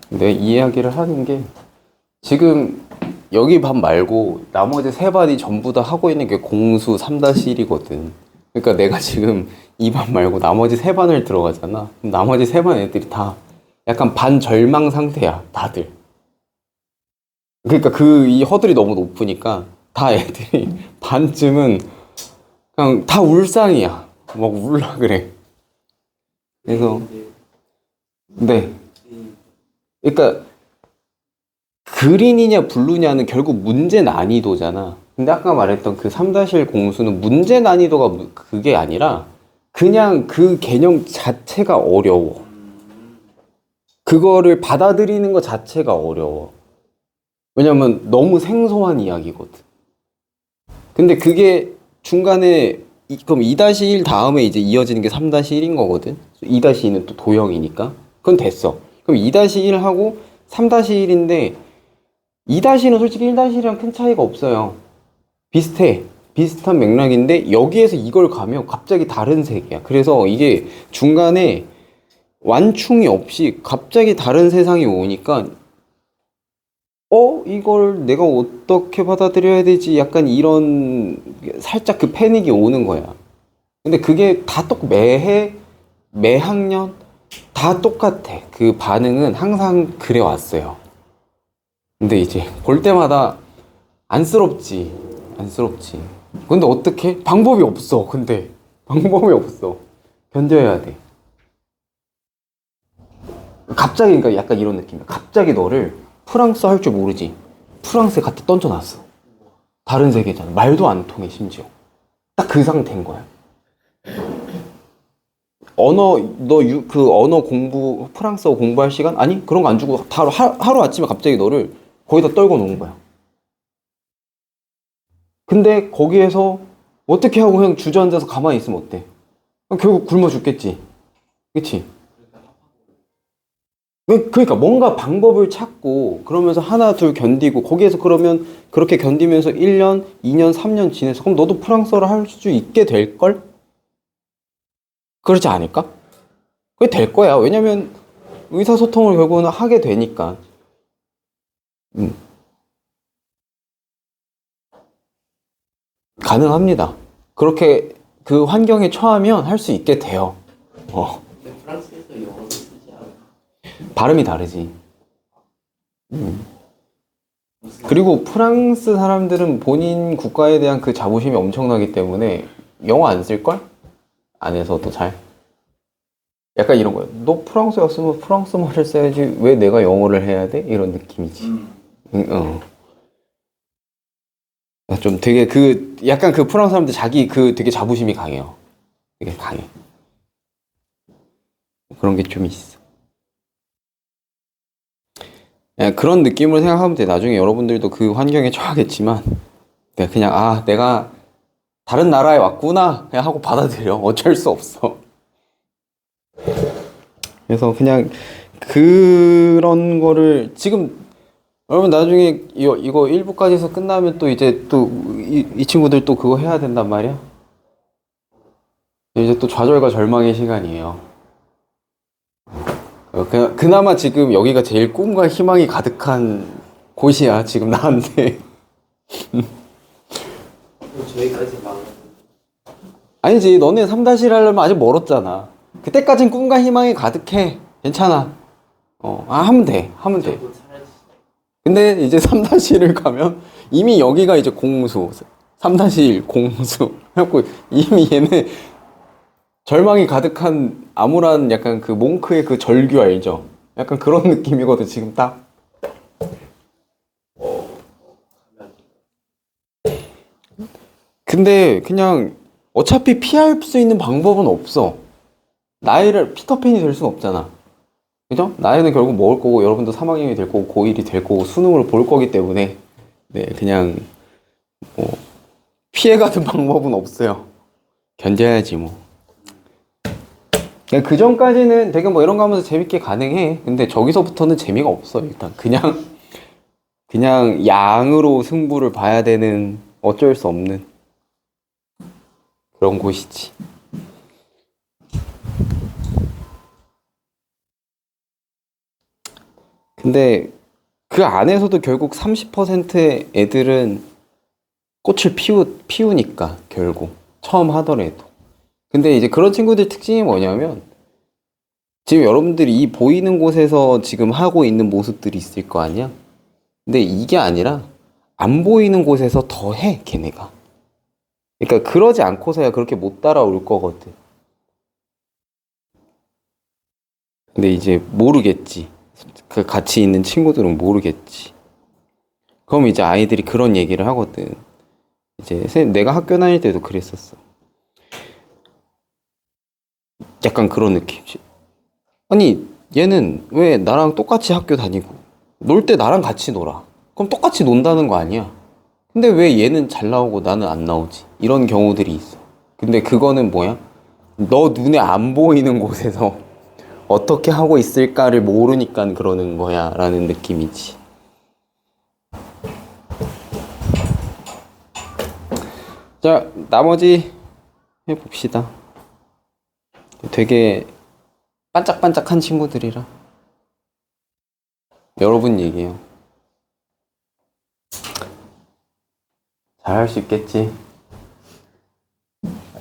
내 이야기를 하는 게 지금 여기 반 말고 나머지 세 반이 전부 다 하고 있는 게 공수 3-1이거든. 그러니까 내가 지금 이 반 말고 나머지 세 반을 들어가잖아. 그럼 나머지 세 반 애들이 다 약간 반절망 상태야, 다들. 그러니까 그 이 허들이 너무 높으니까 다 애들이 반쯤은 그냥 다 울상이야. 막 울라 그래. 그래서 네. 그러니까 그린이냐 블루냐는 결국 문제 난이도잖아. 근데 아까 말했던 그 3-1 공수는 문제 난이도가 그게 아니라 그냥 그 개념 자체가 어려워. 그거를 받아들이는 것 자체가 어려워. 왜냐면 너무 생소한 이야기거든. 근데 그게 중간에 그럼 2-1 다음에 이제 이어지는 게 3-1인 거거든. 2-2는 또 도형이니까. 그건 됐어. 그럼 2-1 하고 3-1인데 2-는 솔직히 1-1이랑 큰 차이가 없어요. 비슷해. 비슷한 맥락인데 여기에서 이걸 가면 갑자기 다른 세계야. 그래서 이게 중간에 완충이 없이 갑자기 다른 세상이 오니까 이걸 내가 어떻게 받아들여야 되지? 약간 이런 살짝 그 패닉이 오는 거야. 근데 그게 다 매해, 매학년 다 똑같아. 그 반응은 항상 그래 왔어요. 근데 이제 볼 때마다 안쓰럽지. 안쓰럽지. 근데 어떻게? 방법이 없어. 근데 방법이 없어. 견뎌야 돼. 갑자기 그러니까 약간 이런 느낌이야. 갑자기 너를 프랑스 할 줄 모르지. 프랑스에 갖다 던져놨어. 다른 세계잖아. 말도 안 통해 심지어. 딱 그 상태인 거야. 그 언어 공부, 프랑스어 공부할 시간? 아니, 그런 거 안 주고 하루 아침에 갑자기 너를 거기다 떨궈 놓은 거야. 근데 거기에서 어떻게 하고 그냥 주저앉아서 가만히 있으면 어때? 결국 굶어 죽겠지. 그치? 그러니까 뭔가 방법을 찾고 그러면서 하나 둘 견디고 거기에서 그러면 그렇게 견디면서 1년, 2년, 3년 지내서 그럼 너도 프랑스어를 할 수 있게 될걸? 그렇지 않을까? 그게 될 거야. 왜냐면 의사소통을 결국은 하게 되니까. 음, 가능합니다. 그렇게 그 환경에 처하면 할 수 있게 돼요. 어, 근데 프랑스에서 영어를 쓰지 않아. 발음이 다르지. 그리고 프랑스 사람들은 본인 국가에 대한 그 자부심이 엄청나기 때문에 영어 안 쓸걸? 안에서도 잘. 약간 이런 거예요. 너 프랑스 였으면 프랑스 말을 써야지 왜 내가 영어를 해야 돼? 이런 느낌이지. 어. 좀 되게 약간 그 프랑스 사람들 자기 되게 자부심이 강해요. 되게 강해. 그런 게 좀 있어. 예, 그런 느낌으로 생각하면 돼. 나중에 여러분들도 그 환경에 처하겠지만, 내가 다른 나라에 왔구나. 그냥 하고 받아들여. 어쩔 수 없어. 그래서 그냥 그런 거를 지금 여러분 나중에 이거 1부까지 해서 끝나면 또 이제 또 이 친구들 또 그거 해야 된단 말이야. 이제 또 좌절과 절망의 시간이에요. 그나마 지금 여기가 제일 꿈과 희망이 가득한 곳이야, 지금 나한테. 저희까지 막 아니지, 너네 3-1 하려면 아직 멀었잖아. 그때까진 꿈과 희망이 가득해. 괜찮아. 하면 돼. 하면 돼. 곧 사라지시. 근데 이제 3-1을 가면 이미 여기가 이제 공수. 3-1 공수. 그래갖고 이미 얘네 절망이 가득한 암울한 약간 그 몽크의 그 절규 알죠? 약간 그런 느낌이거든, 지금 딱. 근데 그냥 어차피 피할 수 있는 방법은 없어. 나이를 피터팬이 될 순 없잖아. 그죠? 나이는 결국 먹을 거고 여러분도 3학년이 될 거고 고1이 될 거고 수능을 볼 거기 때문에 네, 그냥 뭐 피해가는 방법은 없어요. 견뎌야지 뭐. 그 전까지는 되게 뭐 이런 거 하면서 재밌게 가능해. 근데 저기서부터는 재미가 없어. 일단 그냥 양으로 승부를 봐야 되는 어쩔 수 없는 그런 곳이지. 근데 그 안에서도 결국 30%의 애들은 꽃을 피우니까 결국 처음 하더라도. 근데 이제 그런 친구들 특징이 뭐냐면 지금 여러분들이 이 보이는 곳에서 지금 하고 있는 모습들이 있을 거 아니야? 근데 이게 아니라 안 보이는 곳에서 더 해, 걔네가. 그러니까 그러지 않고서야 그렇게 못 따라올 거거든. 근데 이제 모르겠지. 그 같이 있는 친구들은 모르겠지. 그럼 이제 아이들이 그런 얘기를 하거든. 이제 내가 학교 다닐 때도 그랬었어. 약간 그런 느낌. 아니, 얘는 왜 나랑 똑같이 학교 다니고 놀 때 나랑 같이 놀아. 그럼 똑같이 논다는 거 아니야? 근데 왜 얘는 잘 나오고 나는 안 나오지? 이런 경우들이 있어. 근데 그거는 뭐야? 너 눈에 안 보이는 곳에서 어떻게 하고 있을까를 모르니까 그러는 거야 라는 느낌이지. 자, 나머지 해봅시다. 되게 반짝반짝한 친구들이라 여러분 얘기해요. 잘할 수 있겠지.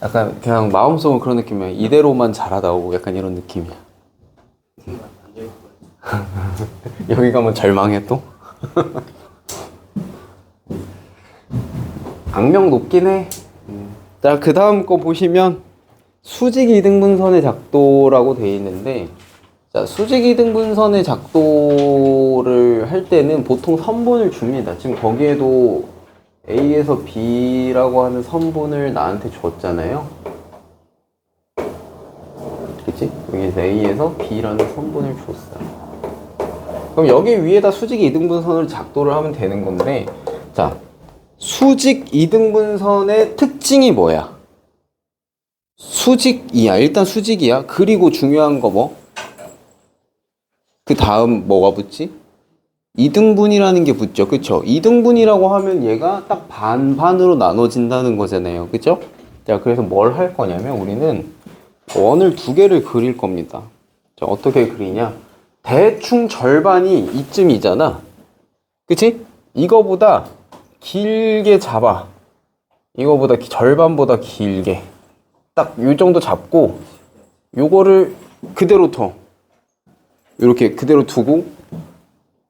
약간 그냥 마음속은 그런 느낌이야. 이대로만 잘하다 오고 약간 이런 느낌이야. 여기 가면 절망해 또? 악명 높긴 해. 자, 그 다음 거 보시면 수직 이등분선의 작도라고 돼 있는데, 자, 수직 이등분선의 작도를 할 때는 보통 선분을 줍니다. 지금 거기에도 A에서 B라고 하는 선분을 나한테 줬잖아요. 그치? 여기서 A에서 B라는 선분을 줬어. 그럼 여기 위에다 수직 이등분선을 작도를 하면 되는 건데, 자, 수직 이등분선의 특징이 뭐야? 수직이야. 일단 수직이야. 그리고 중요한 거 뭐? 그 다음 뭐가 붙지? 이등분이라는 게 붙죠. 그쵸? 이등분이라고 하면 얘가 딱 반반으로 나눠진다는 거잖아요. 그쵸? 자, 그래서 뭘 할 거냐면 우리는 원을 두 개를 그릴 겁니다. 자, 어떻게 그리냐? 대충 절반이 이쯤이잖아. 그치? 이거보다 길게 잡아. 이거보다 절반보다 길게. 딱 이 정도 잡고 요거를 그대로 둬. 이렇게 그대로 두고,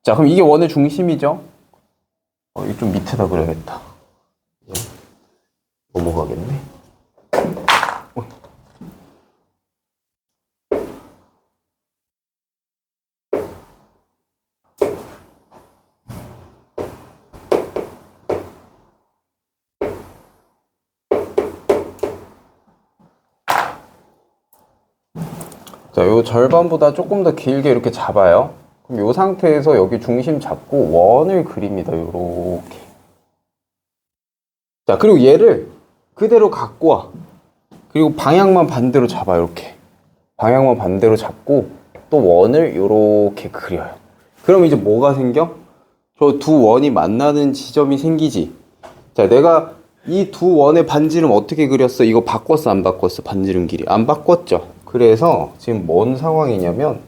자, 그럼 이게 원의 중심이죠? 이거 좀 밑에다 그려야겠다. 넘어가겠네. 자, 요 절반보다 조금 더 길게 이렇게 잡아요. 그럼 요 상태에서 여기 중심 잡고 원을 그립니다. 요렇게. 자, 그리고 얘를 그대로 갖고 와. 그리고 방향만 반대로 잡아, 이렇게. 방향만 반대로 잡고 또 원을 요렇게 그려요. 그럼 이제 뭐가 생겨? 저 두 원이 만나는 지점이 생기지. 자, 내가 이 두 원의 반지름 어떻게 그렸어? 이거 바꿨어, 안 바꿨어? 반지름 길이. 안 바꿨죠? 그래서 지금 뭔 상황이냐면,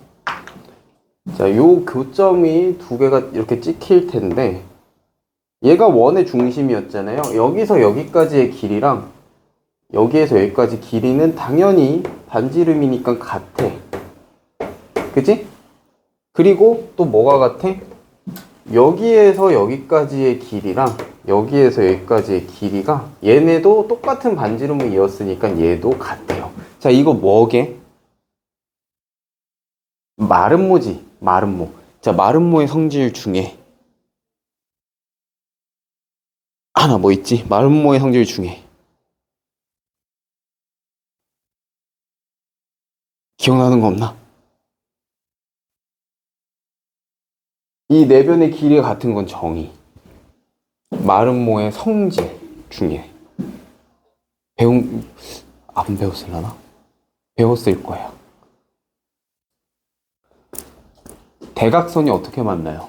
자, 요 교점이 두 개가 이렇게 찍힐 텐데, 얘가 원의 중심이었잖아요. 여기서 여기까지의 길이랑 여기에서 여기까지 길이는 당연히 반지름이니까 같아. 그치? 그리고 또 뭐가 같아? 여기에서 여기까지의 길이랑 여기에서 여기까지의 길이가 얘네도 똑같은 반지름을 이었으니까 얘도 같아요. 자, 이거 뭐게? 마름모지. 마름모. 자, 마름모의 성질 중에 하나 뭐 있지? 마름모의 성질 중에 기억나는 거 없나? 이 네 변의 길이가 같은 건 정의. 마름모의 성질 중에 안 배웠을라나? 배웠을 거야. 대각선이 어떻게 만나요?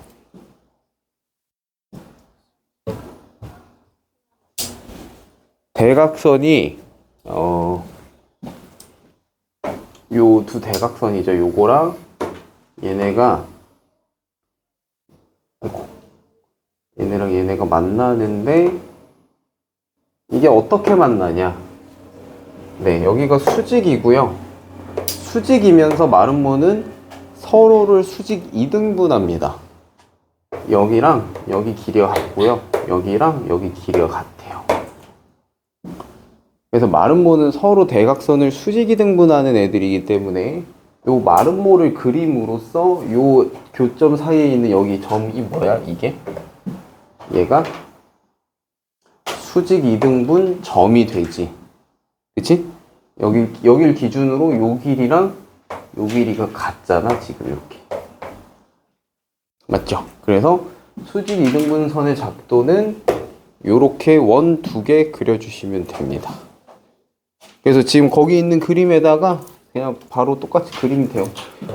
대각선이 요 두 대각선이죠. 요거랑 얘네가 얘네랑 얘네가 만나는데 이게 어떻게 만나냐? 네, 여기가 수직이고요. 수직이면서 마름모는 서로를 수직 이등분합니다. 여기랑 여기 길이가 같고요. 여기랑 여기 길이가 같아요. 그래서 마름모는 서로 대각선을 수직 이등분하는 애들이기 때문에 요 마름모를 그림으로써 요 교점 사이에 있는 여기 점이 뭐야? 이게? 얘가 수직 이등분 점이 되지. 그치? 여길 기준으로 요 길이랑 요 길이가 같잖아, 지금 이렇게. 맞죠? 그래서 수직 이등분선의 작도는 요렇게 원 두 개 그려주시면 됩니다. 그래서 지금 거기 있는 그림에다가 그냥 바로 똑같이 그리면 돼요.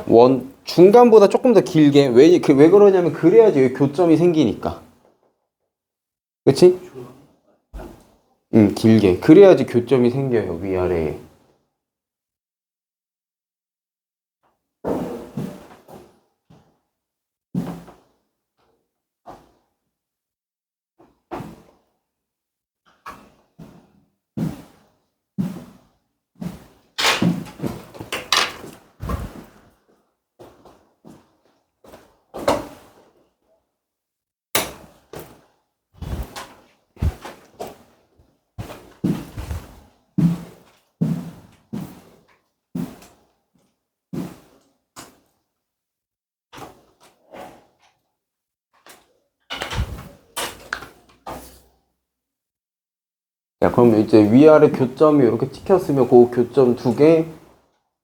원, 중간보다 조금 더 길게. 왜 그러냐면 그래야지 여기 교점이 생기니까. 그치? 길게. 그래야지 교점이 생겨요, 위아래에. 자, 그럼 이제 위아래 교점이 이렇게 찍혔으면 그 교점 두 개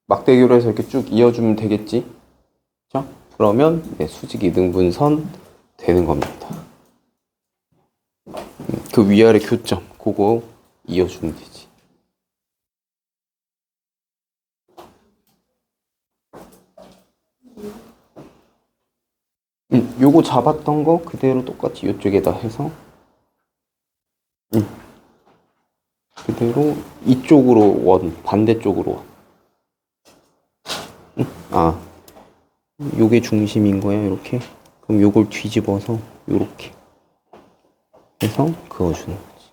막대기로 해서 이렇게 쭉 이어주면 되겠지? 그렇죠? 그러면 네, 수직 이등분선 되는 겁니다. 그 위아래 교점 그거 이어주면 되지. 요거 잡았던 거 그대로 똑같이 이쪽에다 해서 그대로 이쪽으로 원, 반대쪽으로 원. 아, 요게 중심인 거야, 이렇게. 그럼 요걸 뒤집어서 요렇게 해서 그어주는 거지.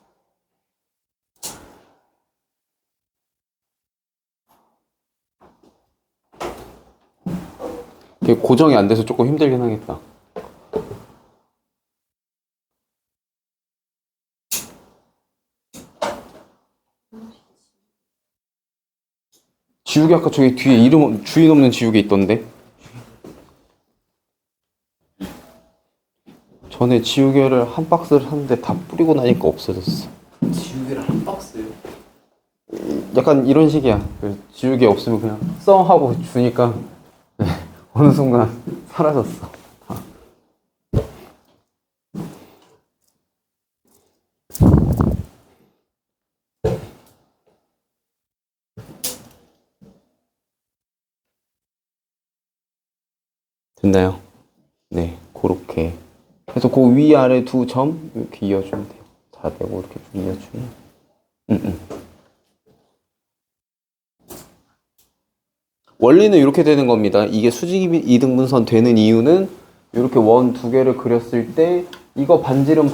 이게 고정이 안 돼서 조금 힘들긴 하겠다. 지우개 아까 저기 뒤에 이름 주인 없는 지우개 있던데. 전에 지우개를 한 박스를 샀는데 다 뿌리고 나니까 없어졌어. 지우개를 한 박스요? 약간 이런 식이야. 지우개 없으면 그냥 써 하고 주니까 어느 순간 사라졌어. 됐나요? 네, 그렇게 그래서 그 위아래 두 점 이렇게 이어주면 돼요. 다 되고 이렇게 좀 이어주면. 원리는 이렇게 되는 겁니다. 이게 수직 이등분선 되는 이유는 이렇게 원 두 개를 그렸을 때 이거 반지름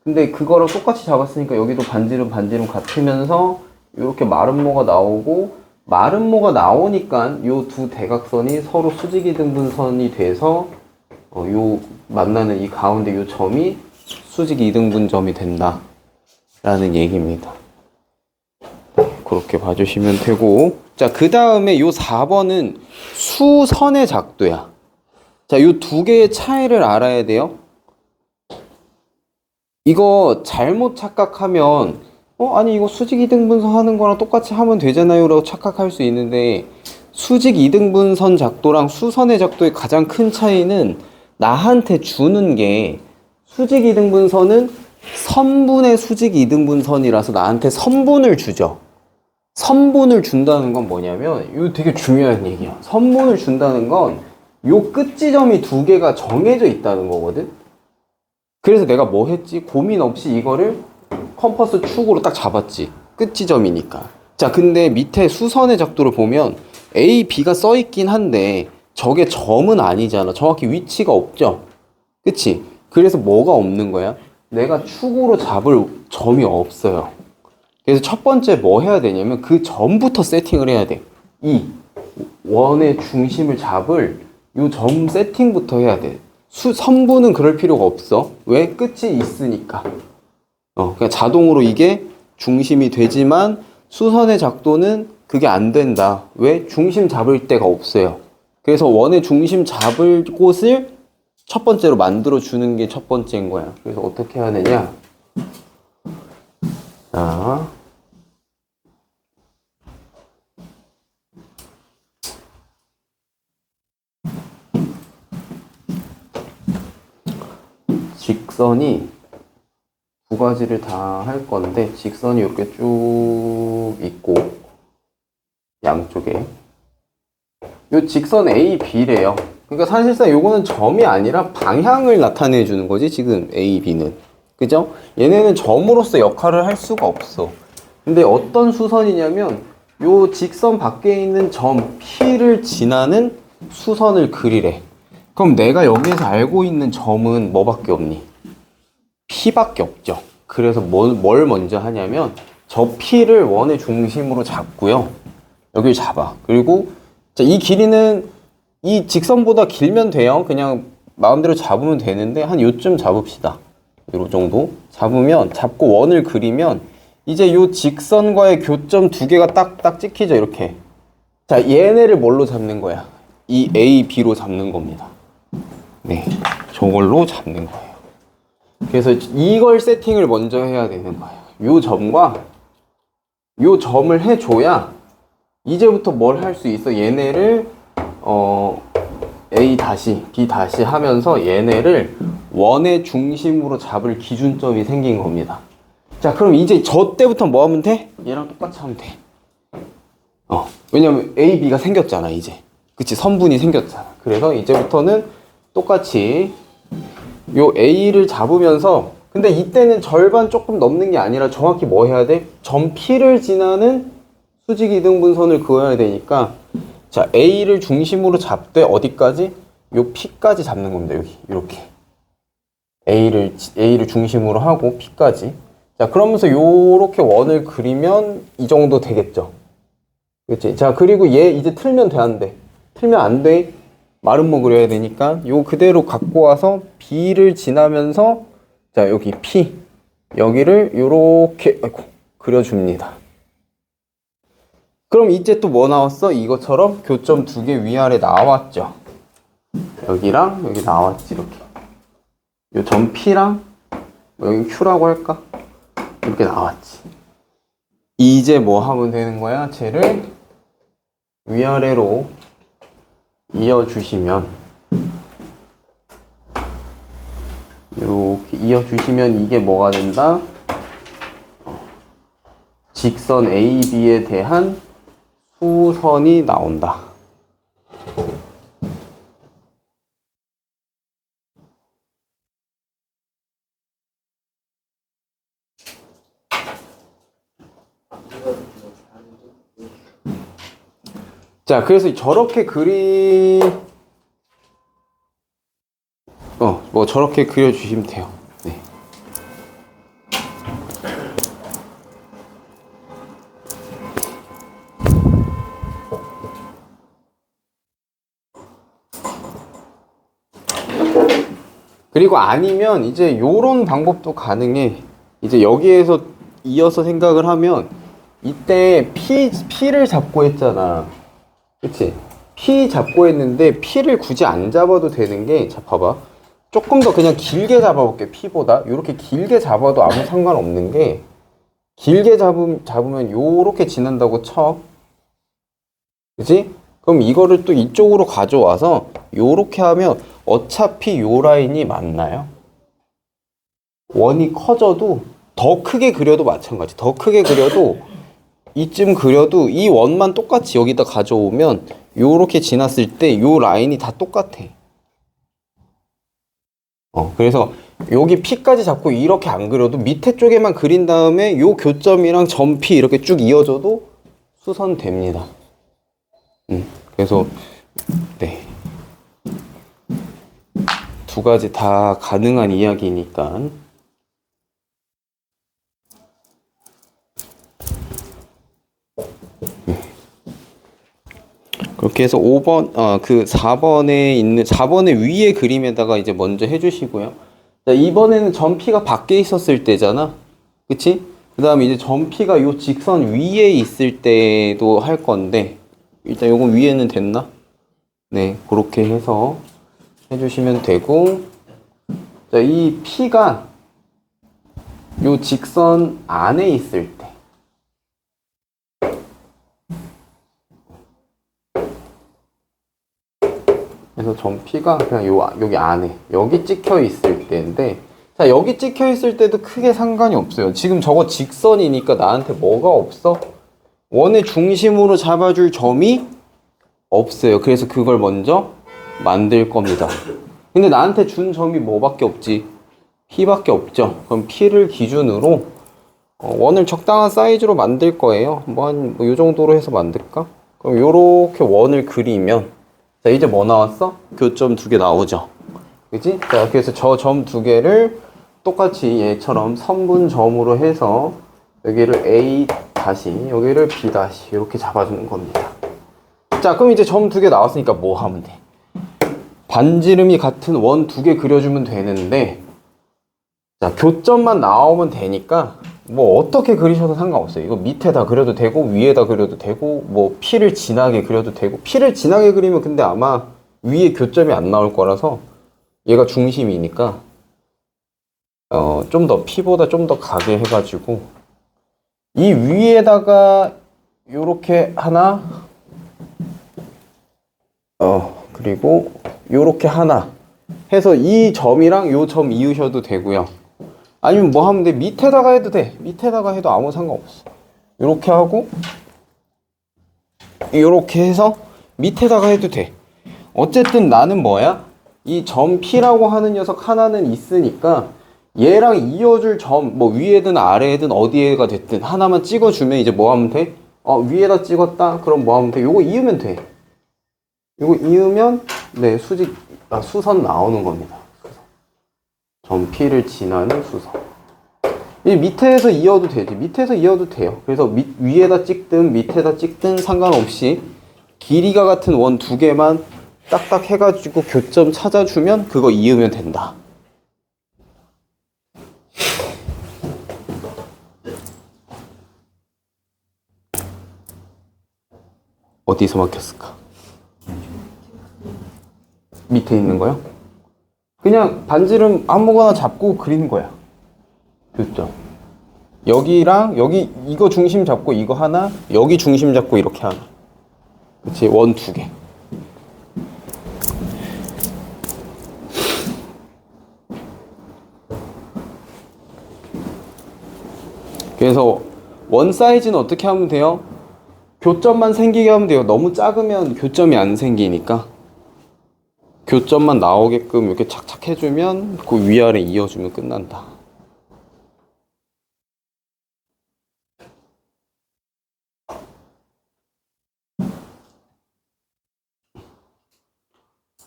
근데 그거랑 똑같이 잡았으니까 여기도 반지름 같으면서 이렇게 마름모가 나오고 마름모가 나오니까 요 두 대각선이 서로 수직 이등분선이 돼서 요 만나는 이 가운데 요 점이 수직 이등분점이 된다 라는 얘기입니다. 그렇게 봐주시면 되고, 자, 그 다음에 요 4번은 수선의 작도야. 자, 요 두 개의 차이를 알아야 돼요. 이거 잘못 착각하면 아니 이거 수직 이등분선 하는 거랑 똑같이 하면 되잖아요 라고 착각할 수 있는데, 수직 이등분선 작도랑 수선의 작도의 가장 큰 차이는 나한테 주는 게, 수직 이등분선은 선분의 수직 이등분선이라서 나한테 선분을 주죠. 선분을 준다는 건 뭐냐면, 이거 되게 중요한 얘기야. 선분을 준다는 건 요 끝지점이 두 개가 정해져 있다는 거거든. 그래서 내가 뭐 했지? 고민 없이 이거를 컴퍼스 축으로 딱 잡았지. 끝지점이니까. 자, 근데 밑에 수선의 작도를 보면 A, B가 써있긴 한데 저게 점은 아니잖아. 정확히 위치가 없죠. 그치? 그래서 뭐가 없는 거야? 내가 축으로 잡을 점이 없어요. 그래서 첫 번째 뭐 해야 되냐면 그 점부터 세팅을 해야 돼. 이 원의 중심을 잡을 요 점 세팅부터 해야 돼. 선분은 그럴 필요가 없어. 왜? 끝이 있으니까. 그냥 자동으로 이게 중심이 되지만 수선의 작도는 그게 안 된다. 왜? 중심 잡을 데가 없어요. 그래서 원의 중심 잡을 곳을 첫 번째로 만들어 주는 게 첫 번째인 거야. 그래서 어떻게 해야 되냐? 자, 직선이 두 가지를 다 할 건데 직선이 이렇게 쭉 있고 양쪽에 요 직선 A, B래요. 그러니까 사실상 요거는 점이 아니라 방향을 나타내 주는 거지 지금 A, B는. 그죠? 얘네는 점으로서 역할을 할 수가 없어. 근데 어떤 수선이냐면 요 직선 밖에 있는 점 P를 지나는 수선을 그리래. 그럼 내가 여기에서 알고 있는 점은 뭐밖에 없니? P밖에 없죠. 그래서 뭘 먼저 하냐면 저 P를 원의 중심으로 잡고요. 여기를 잡아. 그리고 자, 이 길이는 이 직선보다 길면 돼요. 그냥 마음대로 잡으면 되는데 한 요쯤 잡읍시다. 요 정도 잡으면 잡고 원을 그리면 이제 요 직선과의 교점 두 개가 딱딱 찍히죠. 이렇게. 자, 얘네를 뭘로 잡는 거야? 이 A, B로 잡는 겁니다. 네, 저걸로 잡는 거예요. 그래서 이걸 세팅을 먼저 해야 되는 거예요. 요 점과 요 점을 해줘야 이제부터 뭘 할 수 있어? 얘네를 A 다시 B 다시 하면서 얘네를 원의 중심으로 잡을 기준점이 생긴 겁니다. 자, 그럼 이제 저 때부터 뭐 하면 돼? 얘랑 똑같이 하면 돼. 왜냐면 A, B가 생겼잖아 이제. 그치? 선분이 생겼잖아. 그래서 이제부터는 똑같이 요 A를 잡으면서 근데 이때는 절반 조금 넘는 게 아니라 정확히 뭐 해야 돼? 점 P를 지나는 수직 이등분선을 그어야 되니까 자, A를 중심으로 잡되 어디까지? 요 P까지 잡는 겁니다. 여기 이렇게 A를 중심으로 하고 P까지. 자, 그러면서 요렇게 원을 그리면 이 정도 되겠죠. 그치? 자, 그리고 얘 이제 틀면 돼, 안 돼? 틀면 안 돼. 마름모 그려야 되니까 요 그대로 갖고 와서 B를 지나면서 자, 여기 P 여기를 요렇게 그려줍니다. 그럼 이제 또 뭐 나왔어? 이것처럼 교점 두 개 위아래 나왔죠. 여기랑 여기 나왔지. 이렇게 요 점 P랑 여기 Q라고 할까? 이렇게 나왔지. 이제 뭐 하면 되는 거야? 쟤를 위아래로 이어주시면 이렇게 이어주시면 이게 뭐가 된다? 직선 AB에 대한 수선이 나온다. 자, 그래서 저렇게 뭐 저렇게 그려주시면 돼요. 네. 그리고 아니면 이제 요런 방법도 가능해. 이제 여기에서 이어서 생각을 하면 이때 P를 잡고 했잖아. 그치? P 잡고 했는데 P를 굳이 안 잡아도 되는 게, 자, 봐봐. 조금 더 그냥 길게 잡아볼게. P보다 이렇게 길게 잡아도 아무 상관없는 게, 길게 잡으면 요렇게 지난다고 쳐. 그치? 그럼 이거를 또 이쪽으로 가져와서 요렇게 하면 어차피 요 라인이 맞나요? 원이 커져도 더 크게 그려도 마찬가지. 더 크게 그려도 이쯤 그려도 이 원만 똑같이 여기다 가져오면 요렇게 지났을 때 요 라인이 다 똑같아. 그래서 여기 P까지 잡고 이렇게 안 그려도 밑에 쪽에만 그린 다음에 요 교점이랑 점 P 이렇게 쭉 이어져도 수선됩니다. 그래서 네. 두 가지 다 가능한 이야기니까. 그렇게 해서 5번, 그 4번에 있는, 4번의 위에 그림에다가 이제 먼저 해주시고요. 자, 이번에는 점피가 밖에 있었을 때잖아. 그치? 그 다음에 이제 점피가 요 직선 위에 있을 때도 할 건데, 일단 요건 위에는 됐나? 네, 그렇게 해서 해주시면 되고, 자, 이 P가 요 직선 안에 있을 때, 그래서 점피가 그냥 여기 안에, 여기 찍혀 있을 때인데, 자, 여기 찍혀 있을 때도 크게 상관이 없어요. 지금 저거 직선이니까 나한테 뭐가 없어? 원의 중심으로 잡아줄 점이 없어요. 그래서 그걸 먼저 만들 겁니다. 근데 나한테 준 점이 뭐밖에 없지? P밖에 없죠. 그럼 P를 기준으로 원을 적당한 사이즈로 만들 거예요. 요 정도로 해서 만들까? 그럼 요렇게 원을 그리면, 자, 이제 뭐 나왔어? 교점 두 개 나오죠. 그치? 자, 그래서 저 점 두 개를 똑같이 얘처럼 선분점으로 해서 여기를 A 다시, 여기를 B 다시 이렇게 잡아주는 겁니다. 자, 그럼 이제 점 두 개 나왔으니까 뭐 하면 돼? 반지름이 같은 원 두 개 그려주면 되는데, 자, 교점만 나오면 되니까 뭐 어떻게 그리셔도 상관없어요. 이거 밑에다 그려도 되고 위에다 그려도 되고 뭐 P를 진하게 그려도 되고, P를 진하게 그리면 근데 아마 위에 교점이 안 나올 거라서 얘가 중심이니까 좀 더 P보다 좀 더 가게 해가지고 이 위에다가 요렇게 하나, 그리고 요렇게 하나 해서 이 점이랑 요 점 이으셔도 되고요. 아니면 뭐 하면 돼? 밑에다가 해도 돼. 밑에다가 해도 아무 상관없어. 요렇게 하고 요렇게 해서 밑에다가 해도 돼. 어쨌든 나는 뭐야? 이 점 P라고 하는 녀석 하나는 있으니까 얘랑 이어줄 점, 뭐 위에든 아래에든 어디에가 됐든 하나만 찍어주면 이제 뭐 하면 돼? 위에다 찍었다? 그럼 뭐 하면 돼? 요거 이으면 돼. 요거 이으면 네, 수선 나오는 겁니다. 점 P를 지나는 수선. 이 밑에서 이어도 되지. 밑에서 이어도 돼요. 그래서 위에다 찍든 밑에다 찍든 상관없이 길이가 같은 원 두 개만 딱딱 해가지고 교점 찾아주면 그거 이으면 된다. 어디서 막혔을까? 밑에 있는 거요? 그냥 반지름 아무거나 잡고 그리는 거야. 교점. 여기랑 여기 이거 중심 잡고 이거 하나, 여기 중심 잡고 이렇게 하나. 그치? 원 두 개. 그래서 원 사이즈는 어떻게 하면 돼요? 교점만 생기게 하면 돼요. 너무 작으면 교점이 안 생기니까 교점만 나오게끔 이렇게 착착 해주면 그 위아래 이어주면 끝난다.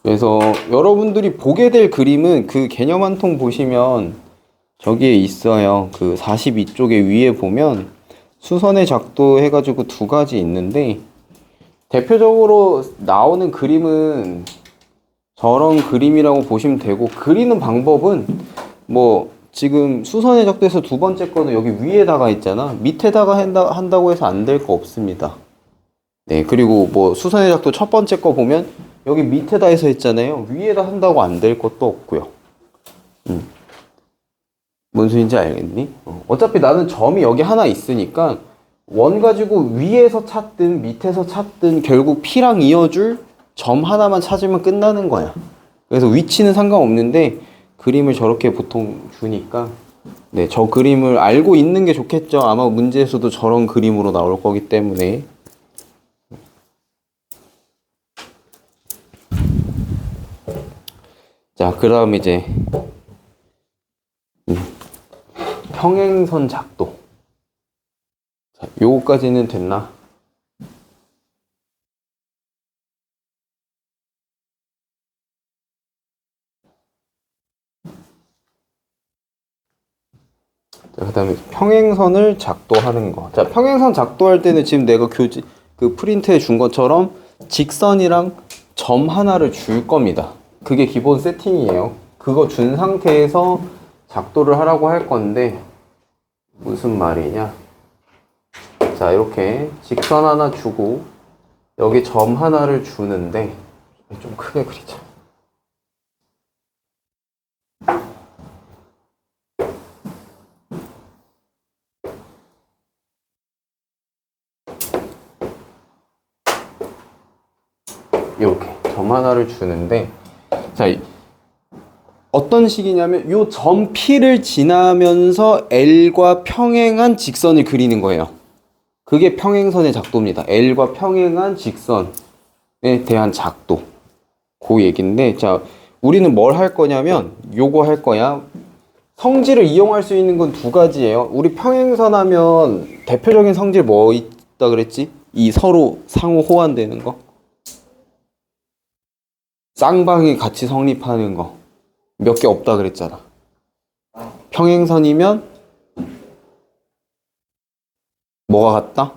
그래서 여러분들이 보게 될 그림은 그 개념 한 통 보시면 저기에 있어요. 그 42쪽에 위에 보면 수선의 작도 해가지고 두 가지 있는데 대표적으로 나오는 그림은 저런 그림이라고 보시면 되고, 그리는 방법은 뭐 지금 수선의 작도에서 두 번째 거는 여기 위에다가 있잖아. 밑에다가 한다고 해서 안 될 거 없습니다. 네, 그리고 뭐 수선의 작도 첫 번째 거 보면 여기 밑에다 해서 했잖아요. 위에다 한다고 안 될 것도 없고요. 뭔 소린지 알겠니? 어차피 나는 점이 여기 하나 있으니까 원 가지고 위에서 찾든 밑에서 찾든 결국 P랑 이어줄 점 하나만 찾으면 끝나는 거야. 그래서 위치는 상관없는데 그림을 저렇게 보통 주니까 네, 저 그림을 알고 있는 게 좋겠죠. 아마 문제에서도 저런 그림으로 나올 거기 때문에. 자, 그 다음 이제 평행선 작도. 자, 요거까지는 됐나? 자, 그다음에 평행선을 작도하는 거. 자, 평행선 작도할 때는 지금 내가 그 프린트해 준 것처럼 직선이랑 점 하나를 줄 겁니다. 그게 기본 세팅이에요. 그거 준 상태에서 작도를 하라고 할 건데 무슨 말이냐? 자, 이렇게 직선 하나 주고 여기 점 하나를 주는데 좀 크게 그리자. 이렇게 점 하나를 주는데, 자, 어떤 식이냐면 요 점 P를 지나면서 L과 평행한 직선을 그리는 거예요. 그게 평행선의 작도입니다. L과 평행한 직선에 대한 작도. 그 얘기인데, 자, 우리는 뭘 할 거냐면 요거 할 거야. 성질을 이용할 수 있는 건 두 가지예요. 우리 평행선 하면 대표적인 성질 뭐 있다 그랬지? 이 서로 상호 호환되는 거. 쌍방이 같이 성립하는 거. 몇 개 없다 그랬잖아. 평행선이면 뭐가 같다?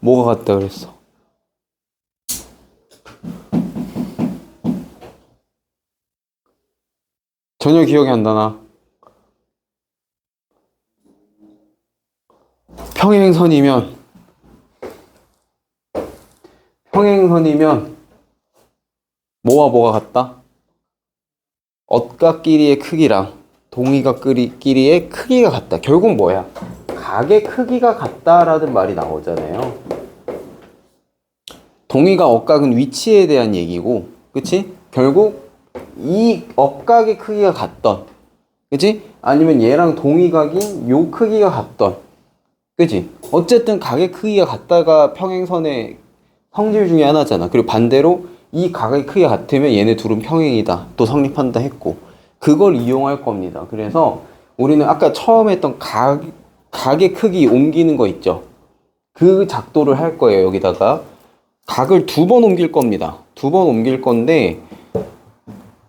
뭐가 같다 그랬어? 전혀 기억이 안 나나? 평행선이면 뭐와 같다? ot과끼리의 크기랑 동의각끼리의 크기가 같다. 결국 뭐야? 각의 크기가 같다라는 말이 나오잖아요. 동의각, 억각은 위치에 대한 얘기고, 그치? 결국 이 억각의 크기가 같던, 그치? 아니면 얘랑 동의각인 요 크기가 같던, 그치? 어쨌든 각의 크기가 같다가 평행선의 성질 중에 하나잖아. 그리고 반대로 이 각의 크기가 같으면 얘네 둘은 평행이다. 또 성립한다 했고, 그걸 이용할 겁니다. 그래서 우리는 아까 처음에 했던 각의 크기 옮기는 거 있죠? 그 작도를 할 거예요. 여기다가 각을 2번 옮길 겁니다. 2번 옮길 건데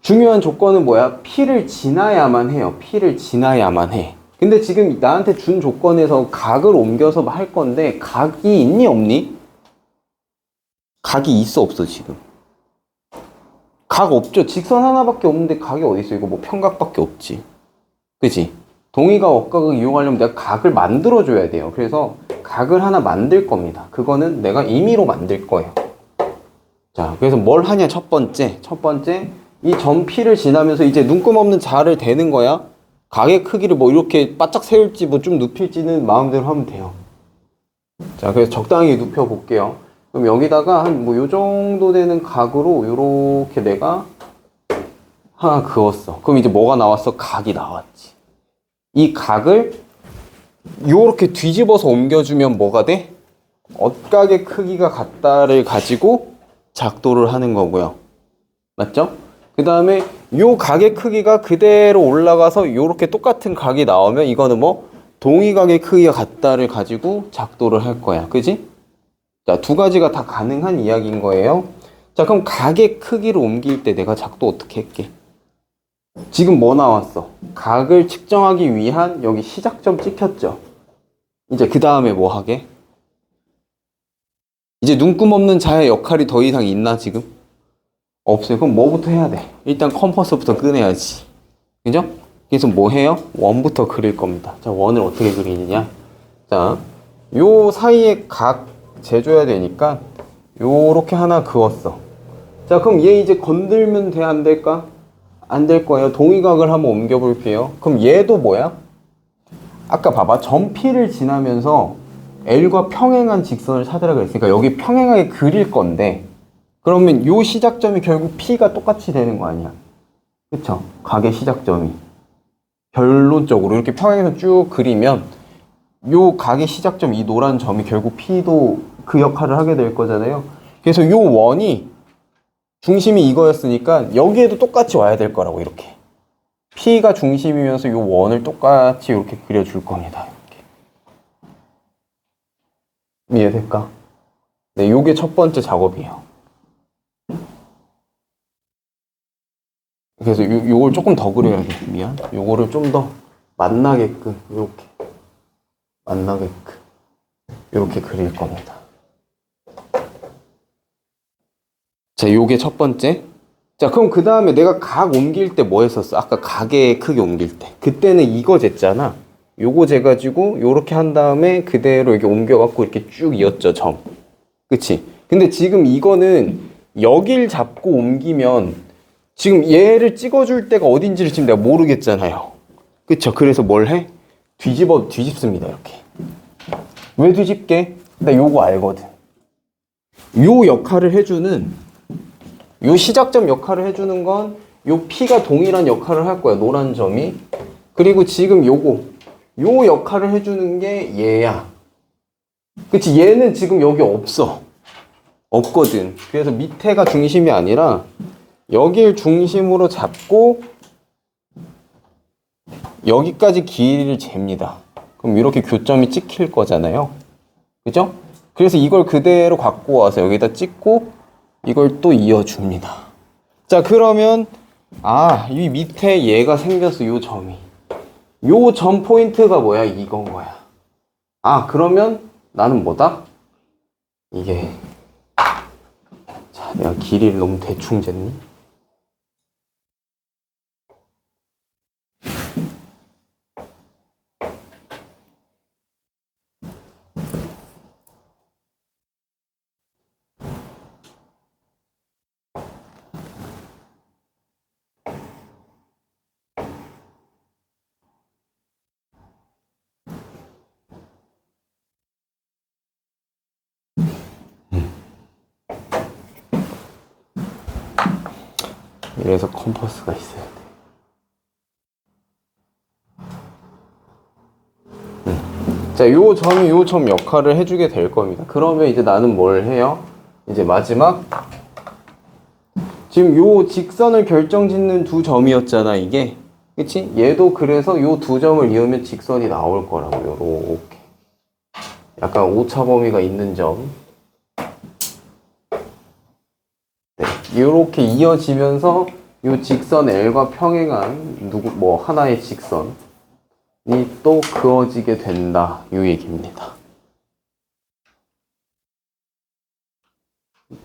중요한 조건은 뭐야? P를 지나야만 해요. P를 지나야만 해. 근데 지금 나한테 준 조건에서 각을 옮겨서 할 건데 각이 있니 없니? 각이 있어 없어 지금? 각 없죠. 직선 하나밖에 없는데 각이 어디 있어? 이거 뭐 평각밖에 없지. 그치? 동의각, 억각을 이용하려면 내가 각을 만들어줘야 돼요. 그래서 각을 하나 만들 겁니다. 그거는 내가 임의로 만들 거예요. 자, 그래서 뭘 하냐? 첫 번째, 이 점 P를 지나면서 이제 눈금 없는 자를 대는 거야. 각의 크기를 뭐 이렇게 바짝 세울지 뭐 좀 눕힐지는 마음대로 하면 돼요. 자, 그래서 적당히 눕혀 볼게요. 그럼 여기다가 한 뭐 요 정도 되는 각으로 요렇게 내가 하나 그었어. 그럼 이제 뭐가 나왔어? 각이 나왔지. 이 각을 요렇게 뒤집어서 옮겨주면 뭐가 돼? 억각의 크기가 같다를 가지고 작도를 하는 거고요. 맞죠? 그 다음에 요 각의 크기가 그대로 올라가서 요렇게 똑같은 각이 나오면 이거는 뭐 동의각의 크기가 같다를 가지고 작도를 할 거야. 그지? 자, 두 가지가 다 가능한 이야기인 거예요. 자, 그럼 각의 크기를 옮길 때 내가 작도 어떻게 할게? 지금 뭐 나왔어? 각을 측정하기 위한 여기 시작점 찍혔죠? 이제 그 다음에 뭐 하게? 이제 눈금 없는 자의 역할이 더 이상 있나 지금? 없어요. 그럼 뭐부터 해야 돼? 일단 컴퍼스부터 꺼내야지. 그죠? 그래서 뭐 해요? 원부터 그릴 겁니다. 자, 원을 어떻게 그리느냐? 자, 요 사이에 각 재줘야 되니까 요렇게 하나 그었어. 자, 그럼 얘 이제 건들면 돼? 안 될까? 안 될 거예요. 동의각을 한번 옮겨 볼게요. 그럼 얘도 뭐야? 아까 봐봐. 점 P를 지나면서 L과 평행한 직선을 찾으라 그랬으니까 여기 평행하게 그릴 건데 그러면 요 시작점이 결국 P가 똑같이 되는 거 아니야? 그쵸? 각의 시작점이 결론적으로 이렇게 평행해서 쭉 그리면 요 각의 시작점 이 노란 점이 결국 P도 그 역할을 하게 될 거잖아요. 그래서 요 원이 중심이 이거였으니까 여기에도 똑같이 와야 될 거라고 이렇게 P가 중심이면서 요 원을 똑같이 이렇게 그려줄 겁니다. 이렇게. 이해될까? 네, 요게 첫 번째 작업이에요. 그래서 요걸 조금 더 그려야 돼. 미안. 요거를 좀 더 만나게끔, 요렇게. 만나게끔. 요렇게 그릴 겁니다. 자, 요게 첫 번째. 자, 그럼 그 다음에 내가 각 옮길 때 뭐 했었어? 아까 각의 크기 옮길 때. 그때는 이거 쟀잖아. 요거 재가지고 요렇게 한 다음에 그대로 이렇게 옮겨갖고 이렇게 쭉 이었죠, 점. 그치? 근데 지금 이거는 여길 잡고 옮기면 지금 얘를 찍어줄 때가 어딘지를 지금 내가 모르겠잖아요. 그쵸? 그래서 뭘 해? 뒤집습니다, 이렇게. 왜 뒤집게? 나 요거 알거든. 요 역할을 해주는, 요 시작점 역할을 해주는 건 요 P가 동일한 역할을 할 거야, 노란 점이. 그리고 지금 요거, 요 역할을 해주는 게 얘야. 그치? 얘는 지금 여기 없거든. 그래서 밑에가 중심이 아니라 여길 중심으로 잡고 여기까지 길이를 잽니다. 그럼 이렇게 교점이 찍힐 거잖아요. 그죠? 그래서 이걸 그대로 갖고 와서 여기다 찍고 이걸 또 이어줍니다. 자, 그러면 이 밑에 얘가 생겼어. 요 점이. 요 점 포인트가 뭐야? 이건 거야. 그러면 나는 뭐다? 이게 자, 내가 길이를 너무 대충 쟀니? 이래서 컴퍼스가 있어야 돼. 자, 요 점이 요 점 역할을 해주게 될 겁니다. 그러면 이제 나는 뭘 해요? 이제 마지막 지금 요 직선을 결정짓는 두 점이었잖아, 이게. 그치? 얘도 그래서 요 두 점을 이으면 직선이 나올 거라고, 요렇게. 약간 오차 범위가 있는 점. 네, 요렇게 이어지면서 요 직선 L과 평행한 하나의 직선이 또 그어지게 된다, 요 얘기입니다.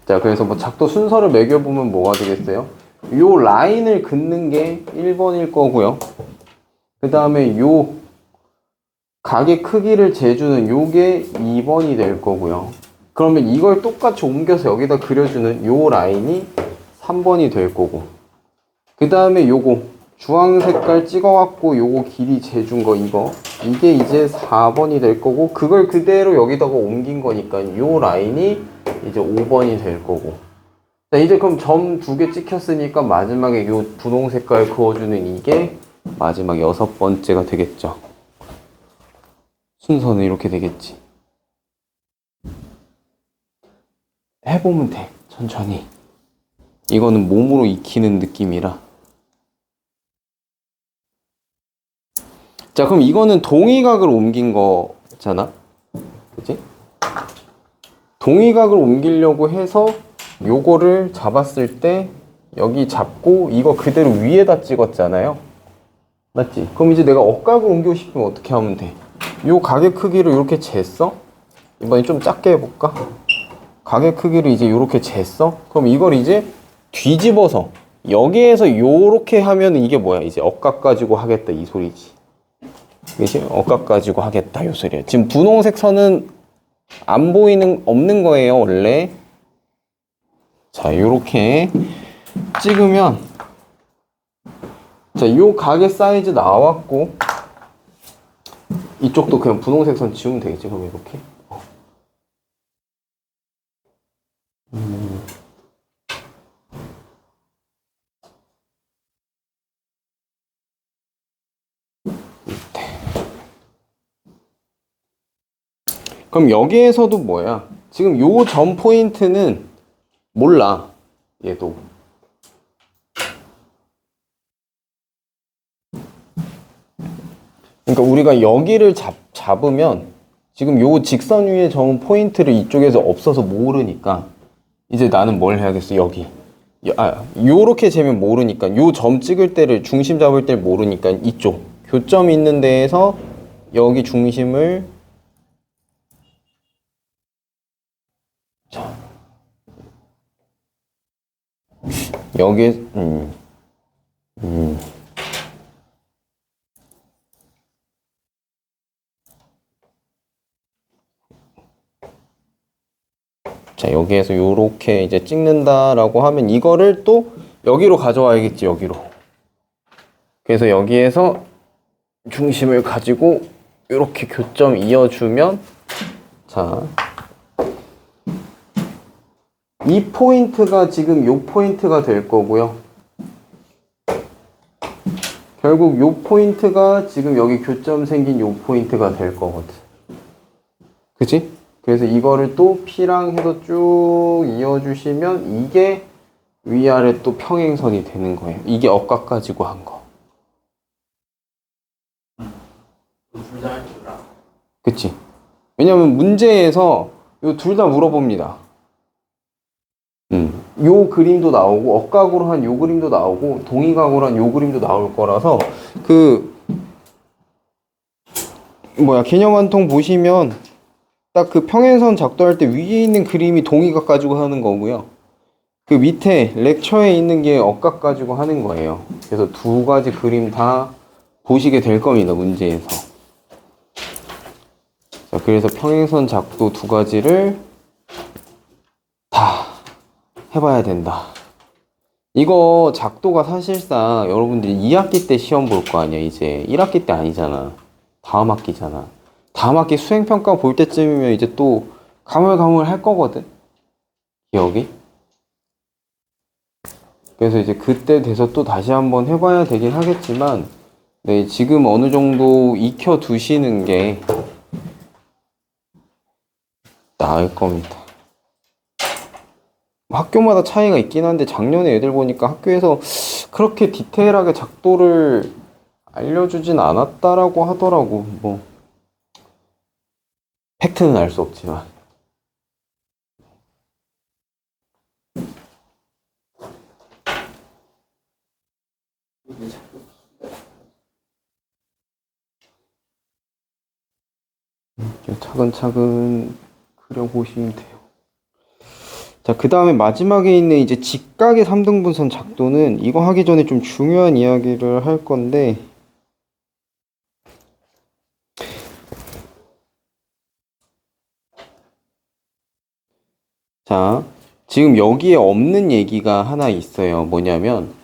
자, 그래서 뭐 작도 순서를 매겨보면 뭐가 되겠어요? 요 라인을 긋는 게 1번일 거고요. 그 다음에 요 각의 크기를 재주는 요게 2번이 될 거고요. 그러면 이걸 똑같이 옮겨서 여기다 그려주는 요 라인이 3번이 될 거고. 그 다음에 요거 주황 색깔 찍어갖고 요거 길이 재준 거 이게 이제 4번이 될 거고, 그걸 그대로 여기다가 옮긴 거니까 요 라인이 이제 5번이 될 거고. 자, 이제 그럼 점 2개 찍혔으니까 마지막에 요 분홍 색깔 그어주는 이게 마지막 6번째가 되겠죠. 순서는 이렇게 되겠지. 해보면 돼, 천천히. 이거는 몸으로 익히는 느낌이라. 자, 그럼 이거는 동의각을 옮긴 거잖아. 그치? 동의각을 옮기려고 해서 요거를 잡았을 때 여기 잡고 이거 그대로 위에다 찍었잖아요. 맞지? 그럼 이제 내가 억각을 옮기고 싶으면 어떻게 하면 돼? 요 각의 크기를 이렇게 쟀어? 이번에 좀 작게 해볼까? 각의 크기를 이제 요렇게 쟀어? 그럼 이걸 이제 뒤집어서 여기에서 요렇게 하면 이게 뭐야? 이제 억각 가지고 하겠다, 이 소리지. 그치? 억각 가지고 하겠다, 요 소리야. 지금 분홍색 선은 없는 거예요, 원래. 자, 요렇게 찍으면, 자, 요 각의 사이즈 나왔고, 이쪽도 그냥 분홍색 선 지우면 되겠지, 그럼 이렇게. 그럼 여기에서도 뭐야? 지금 요 점 포인트는 몰라. 얘도. 그러니까 우리가 여기를 잡으면 지금 요 직선 위에 적은 포인트를 이쪽에서 없어서 모르니까 이제 나는 뭘 해야겠어? 여기. 요렇게 재면 모르니까 요 점 찍을 때를 중심 잡을 때를 모르니까 이쪽 교점 있는 데에서 여기 중심을 자 여기에 자 여기에서 요렇게 이제 찍는다라고 하면 이거를 또 여기로 가져와야겠지. 여기로. 그래서 여기에서 중심을 가지고 요렇게 교점 이어주면 자 이 포인트가 지금 요 포인트가 될 거고요. 결국 요 포인트가 지금 여기 교점 생긴 요 포인트가 될 거거든. 그치? 그래서 이거를 또 P랑 해서 쭉 이어주시면 이게 위아래 또 평행선이 되는 거예요. 이게 억각 가지고 한 거. 둘 다 할 줄 알아. 그치? 왜냐면 문제에서 요 둘 다 물어봅니다. 요 그림도 나오고 억각으로 한 요 그림도 나오고 동의각으로 한 요 그림도 나올 거라서 개념 한 통 보시면 딱 그 평행선 작도할 때 위에 있는 그림이 동의각 가지고 하는 거고요. 그 밑에 렉처에 있는 게 억각 가지고 하는 거예요. 그래서 두 가지 그림 다 보시게 될 겁니다, 문제에서. 자, 그래서 평행선 작도 두 가지를 다 해봐야 된다. 이거 작도가 사실상 여러분들이 2학기 때 시험 볼 거 아니야, 이제. 1학기 때 아니잖아. 다음 학기잖아. 다음 학기 수행평가 볼 때쯤이면 이제 또 가물가물 할 거거든. 기억이. 그래서 이제 그때 돼서 또 다시 한번 해봐야 되긴 하겠지만, 네, 지금 어느 정도 익혀 두시는 게 나을 겁니다. 학교마다 차이가 있긴 한데 작년에 애들 보니까 학교에서 그렇게 디테일하게 작도를 알려주진 않았다라고 하더라고. 뭐 팩트는 알 수 없지만. 차근차근 그려보시면 돼요. 자, 그 다음에 마지막에 있는 이제 직각의 3등분선 작도는 이거 하기 전에 좀 중요한 이야기를 할 건데, 자, 지금 여기에 없는 얘기가 하나 있어요. 뭐냐면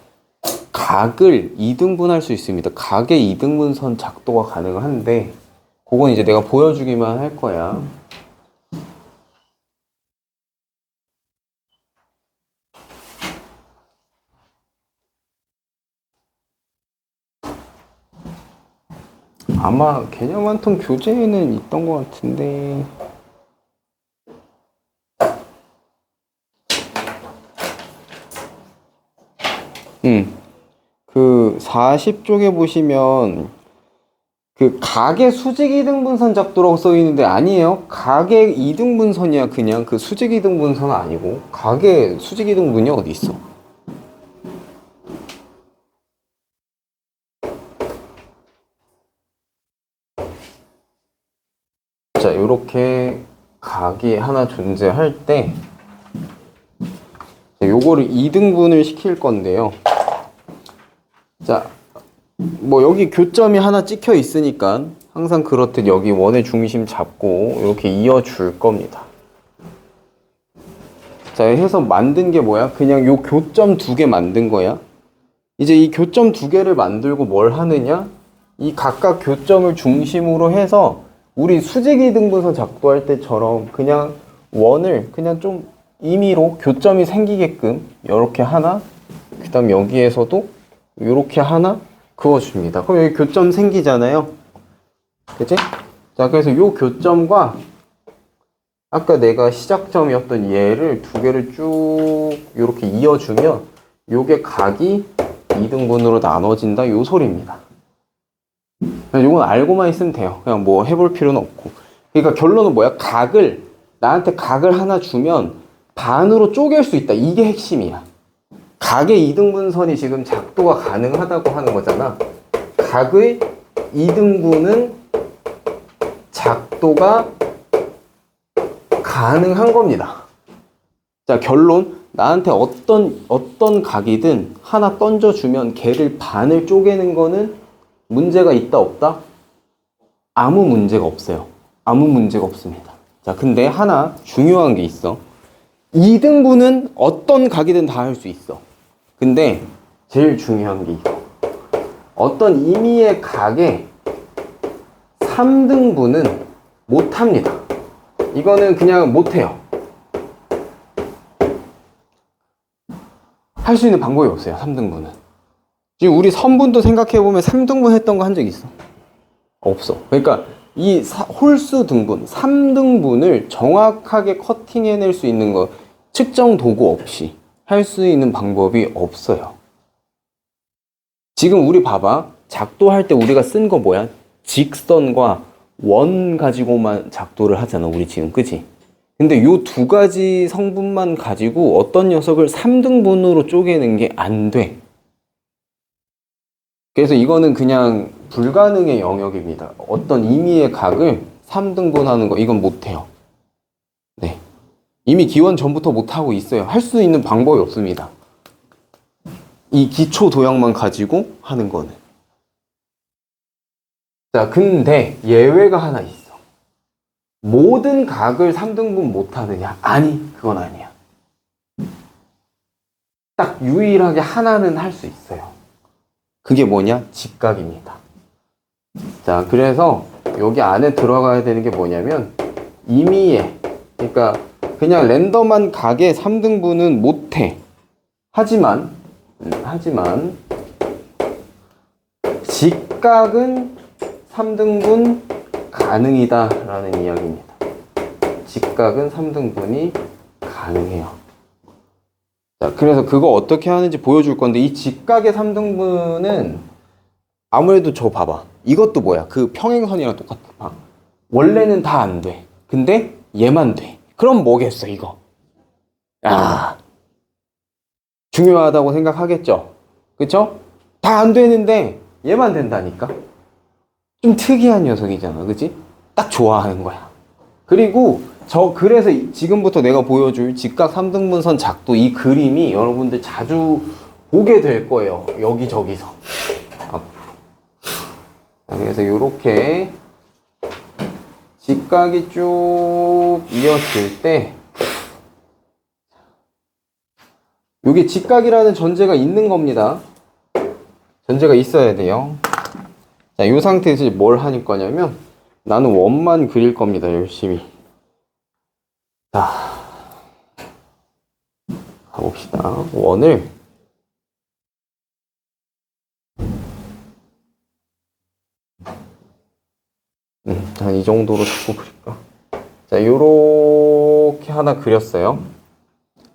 각을 2등분할 수 있습니다. 각의 2등분선 작도가 가능한데 그건 이제 내가 보여주기만 할 거야. 아마 개념 한 통 교재에는 있던 것 같은데. 그 40쪽에 보시면 그 각의 수직 이등분선 작도라고 써 있는데 아니에요. 각의 이등분선이야. 그냥 그 수직 이등분선 아니고 각의 수직 이등분이 어디 있어? 자, 이렇게 각이 하나 존재할 때 요거를 2등분을 시킬 건데요. 자, 뭐 여기 교점이 하나 찍혀 있으니까 항상 그렇듯 여기 원의 중심 잡고 이렇게 이어줄 겁니다. 자, 해서 만든 게 뭐야? 그냥 요 교점 두 개 만든 거야. 이제 이 교점 두 개를 만들고 뭘 하느냐? 이 각각 교점을 중심으로 해서 우리 수직 이등분선 작도할 때처럼 그냥 원을 그냥 좀 임의로 교점이 생기게끔 이렇게 하나, 그 다음 여기에서도 이렇게 하나 그어줍니다. 그럼 여기 교점 생기잖아요. 그치? 자, 그래서 요 교점과 아까 내가 시작점이었던 얘를 두 개를 쭉 이렇게 이어주면 요게 각이 2등분으로 나눠진다, 요 소리입니다. 요건 알고만 있으면 돼요. 그냥 뭐 해볼 필요는 없고. 그러니까 결론은 뭐야? 나한테 각을 하나 주면 반으로 쪼갤 수 있다. 이게 핵심이야. 각의 이등분선이 지금 작도가 가능하다고 하는 거잖아. 각의 이등분은 작도가 가능한 겁니다. 자, 결론. 나한테 어떤 각이든 하나 던져주면 걔를 반을 쪼개는 거는 문제가 있다, 없다? 아무 문제가 없어요. 아무 문제가 없습니다. 자, 근데 하나 중요한 게 있어. 2등분은 어떤 각이든 다 할 수 있어. 근데 제일 중요한 게 이거. 어떤 임의의 각의 3등분은 못합니다. 이거는 그냥 못해요. 할 수 있는 방법이 없어요. 3등분은. 지금 우리 선분도 생각해보면 3등분 했던 거 한 적 있어? 없어. 그러니까 이 홀수 등분, 3등분을 정확하게 커팅해낼 수 있는 거 측정 도구 없이 할 수 있는 방법이 없어요. 지금 우리 봐봐. 작도할 때 우리가 쓴 거 뭐야? 직선과 원 가지고만 작도를 하잖아. 우리 지금, 그치? 근데 요 두 가지 성분만 가지고 어떤 녀석을 3등분으로 쪼개는 게 안 돼. 그래서 이거는 그냥 불가능의 영역입니다. 어떤 임의의 각을 3등분 하는 거, 이건 못해요. 네. 이미 기원 전부터 못하고 있어요. 할 수 있는 방법이 없습니다. 이 기초 도형만 가지고 하는 거는. 자, 근데 예외가 하나 있어. 모든 각을 3등분 못하느냐? 아니, 그건 아니야. 딱 유일하게 하나는 할 수 있어요. 그게 뭐냐? 직각입니다. 자, 그래서 여기 안에 들어가야 되는 게 뭐냐면 임의의, 그러니까 그냥 랜덤한 각의 3등분은 못해. 하지만 직각은 3등분 가능이다 라는 이야기입니다. 직각은 3등분이 가능해요. 자, 그래서 그거 어떻게 하는지 보여줄 건데, 이 직각의 3등분은 아무래도 저 봐봐. 이것도 뭐야? 그 평행선이랑 똑같아. 봐. 원래는 다 안 돼. 근데 얘만 돼. 그럼 뭐겠어, 이거? 아, 중요하다고 생각하겠죠? 그쵸? 다 안 되는데 얘만 된다니까? 좀 특이한 녀석이잖아, 그치? 딱 좋아하는 거야. 그리고 그래서 지금부터 내가 보여줄 직각 3등분선 작도, 이 그림이 여러분들 자주 보게 될 거예요. 여기저기서. 앞으로. 그래서 이렇게 직각이 쭉 이어질 때, 이게 직각이라는 전제가 있는 겁니다. 전제가 있어야 돼요. 자, 이 상태에서 뭘 할 거냐면, 나는 원만 그릴 겁니다, 열심히. 자, 가봅시다. 원을 한 이 정도로 잡고 그릴까? 자, 요렇게 하나 그렸어요.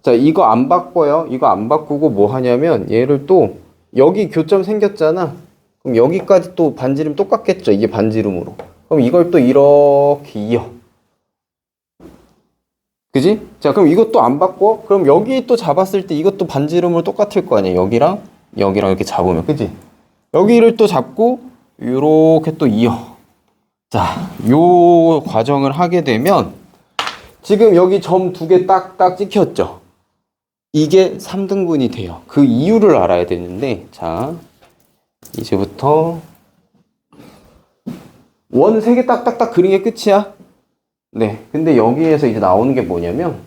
자, 이거 안 바꿔요. 이거 안 바꾸고 뭐 하냐면, 얘를 또 여기 교점 생겼잖아. 그럼 여기까지 또 반지름 똑같겠죠, 이게 반지름으로. 그럼 이걸 또 이렇게 이어. 그지? 자, 그럼 이것도 안 바꿔? 그럼 여기 또 잡았을 때 이것도 반지름으로 똑같을 거 아니야. 여기랑 이렇게 잡으면. 그지? 여기를 또 잡고 요렇게 또 이어. 자, 요 과정을 하게 되면 지금 여기 점 두 개 딱딱 찍혔죠? 이게 3등분이 돼요. 그 이유를 알아야 되는데, 자, 이제부터 원 3개 딱딱딱 그린 게 끝이야. 네. 근데 여기에서 이제 나오는 게 뭐냐면,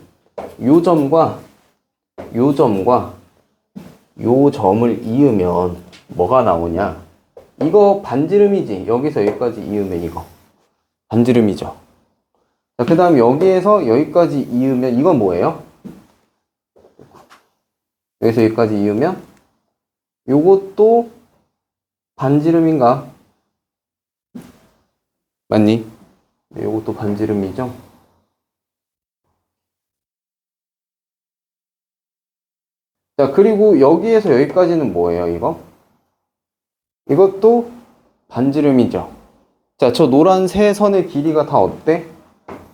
요 점과 요 점을 이으면 뭐가 나오냐? 이거 반지름이지. 여기서 여기까지 이으면 이거 반지름이죠. 자, 그 다음 여기에서 여기까지 이으면 이건 뭐예요? 여기서 여기까지 이으면 요것도 반지름인가? 맞니? 네, 요것도 반지름이죠? 자, 그리고 여기에서 여기까지는 뭐예요, 이거? 이것도 반지름이죠? 자, 저 노란 세 선의 길이가 다 어때?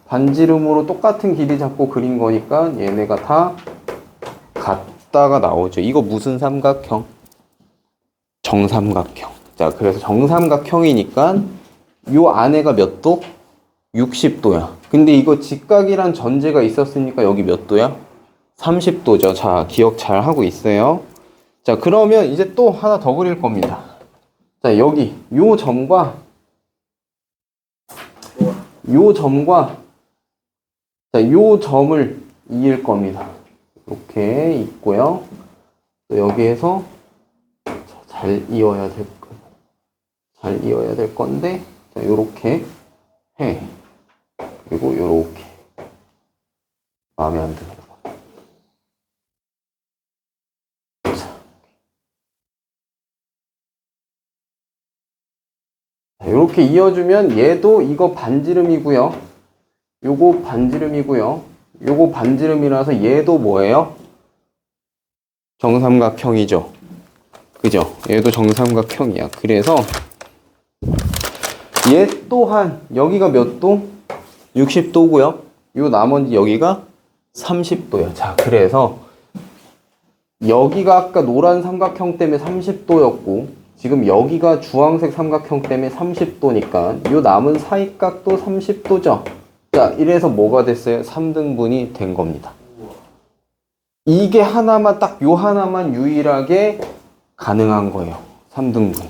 반지름으로 똑같은 길이 잡고 그린 거니까 얘네가 다 같다가 나오죠. 이거 무슨 삼각형? 정삼각형. 자, 그래서 정삼각형이니까 요 안에가 몇 도? 60도야. 근데 이거 직각이란 전제가 있었으니까 여기 몇 도야? 30도죠. 자, 기억 잘 하고 있어요. 자, 그러면 이제 또 하나 더 그릴 겁니다. 자, 여기 요 점과 자, 요 점을 이을 겁니다. 이렇게 있고요. 또 여기에서 잘 이어야 될 건데, 자, 요렇게 해. 그리고 요렇게. 마음에 안 드는 거. 자, 요렇게 이어주면 얘도 이거 반지름이고요. 요거 반지름이고요. 요거 반지름이라서 얘도 뭐예요? 정삼각형이죠. 그죠? 얘도 정삼각형이야. 그래서 얘 또한 여기가 몇 도? 60도고요. 요 나머지 여기가 30도야. 자, 그래서 여기가 아까 노란 삼각형 때문에 30도였고 지금 여기가 주황색 삼각형 때문에 30도니까 요 남은 사이각도 30도죠. 자, 이래서 뭐가 됐어요? 3등분이 된 겁니다. 이게 하나만 딱 요 하나만 유일하게 가능한 거예요. 3등분.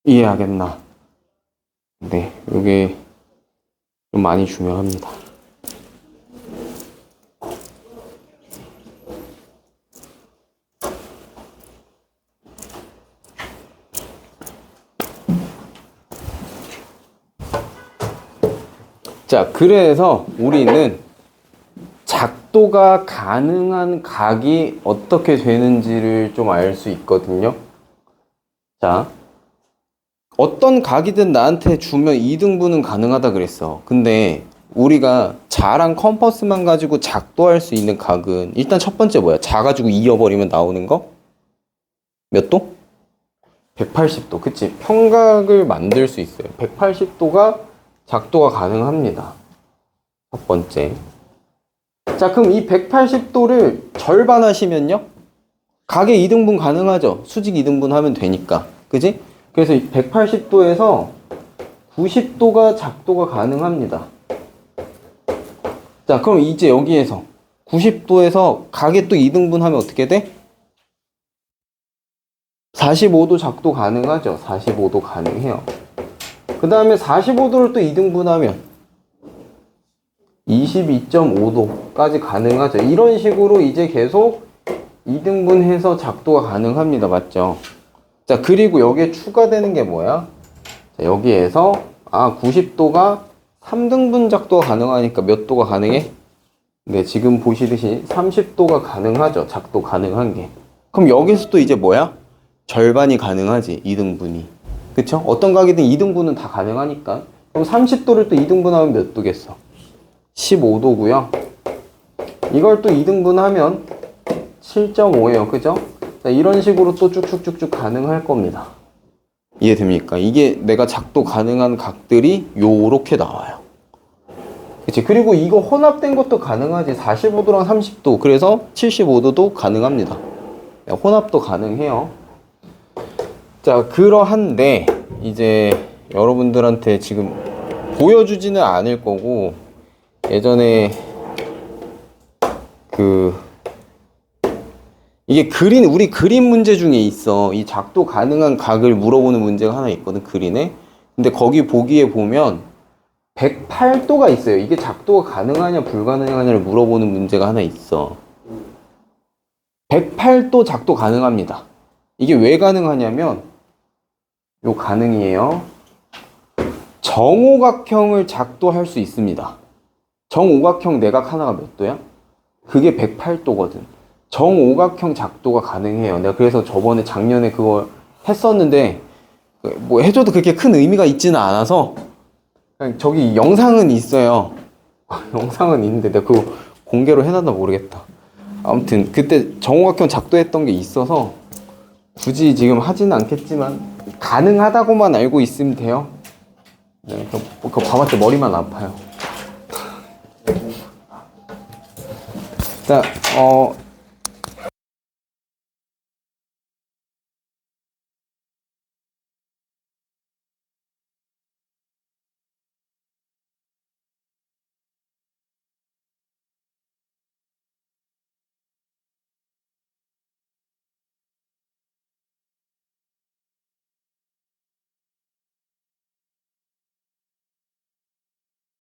이해하겠나? 네, 이게 좀 많이 중요합니다. 자, 그래서 우리는 작도가 가능한 각이 어떻게 되는지를 좀 알 수 있거든요. 자, 어떤 각이든 나한테 주면 2등분은 가능하다 그랬어. 근데 우리가 자랑 컴퍼스만 가지고 작도할 수 있는 각은 일단 첫 번째 뭐야? 자 가지고 이어버리면 나오는 거? 몇 도? 180도. 그치? 평각을 만들 수 있어요. 180도가 작도가 가능합니다. 첫 번째. 자, 그럼 이 180도를 절반 하시면요? 각의 2등분 가능하죠? 수직 2등분 하면 되니까. 그지? 그래서 180도에서 90도가 작도가 가능합니다. 자, 그럼 이제 여기에서 90도에서 각의 또 2등분 하면 어떻게 돼? 45도 작도 가능하죠? 45도 가능해요. 그 다음에 45도를 또 2등분 하면 22.5도까지 가능하죠. 이런 식으로 이제 계속 2등분 해서 작도가 가능합니다. 맞죠? 자, 그리고 여기에 추가되는 게 뭐야? 자, 여기에서 90도가 3등분 작도가 가능하니까 몇 도가 가능해? 네, 지금 보시듯이 30도가 가능하죠. 작도 가능한 게. 그럼 여기서 또 이제 뭐야? 절반이 가능하지. 2등분이. 그쵸? 어떤 각이든 2등분은 다 가능하니까. 그럼 30도를 또 2등분하면 몇 도겠어? 15도고요. 이걸 또 2등분 하면 7.5예요. 그죠? 자, 이런 식으로 또 쭉쭉쭉쭉 가능할 겁니다. 이해됩니까? 이게 내가 작도 가능한 각들이 요렇게 나와요. 그치? 그리고 이거 혼합된 것도 가능하지. 45도랑 30도. 그래서 75도도 가능합니다. 혼합도 가능해요. 자, 그러한데 이제 여러분들한테 지금 보여주지는 않을 거고 예전에 이게 우리 그림 문제 중에 있어. 이 작도 가능한 각을 물어보는 문제가 하나 있거든, 그림에. 근데 거기 보기에 보면 108도가 있어요. 이게 작도가 가능하냐 불가능하냐를 물어보는 문제가 하나 있어. 108도 작도 가능합니다. 이게 왜 가능하냐면 요 가능이에요. 정오각형을 작도할 수 있습니다. 정오각형 내각 하나가 몇 도야? 그게 108도거든. 정오각형 작도가 가능해요. 내가 그래서 저번에 작년에 그걸 했었는데 뭐 해줘도 그렇게 큰 의미가 있지는 않아서 그냥 저기 영상은 있어요. 영상은 있는데 내가 그거 공개로 해놨나 모르겠다. 아무튼 그때 정오각형 작도했던 게 있어서 굳이 지금 하지는 않겠지만 가능하다고만 알고 있으면 돼요. 네, 그거 봐봤자 머리만 아파요. 일단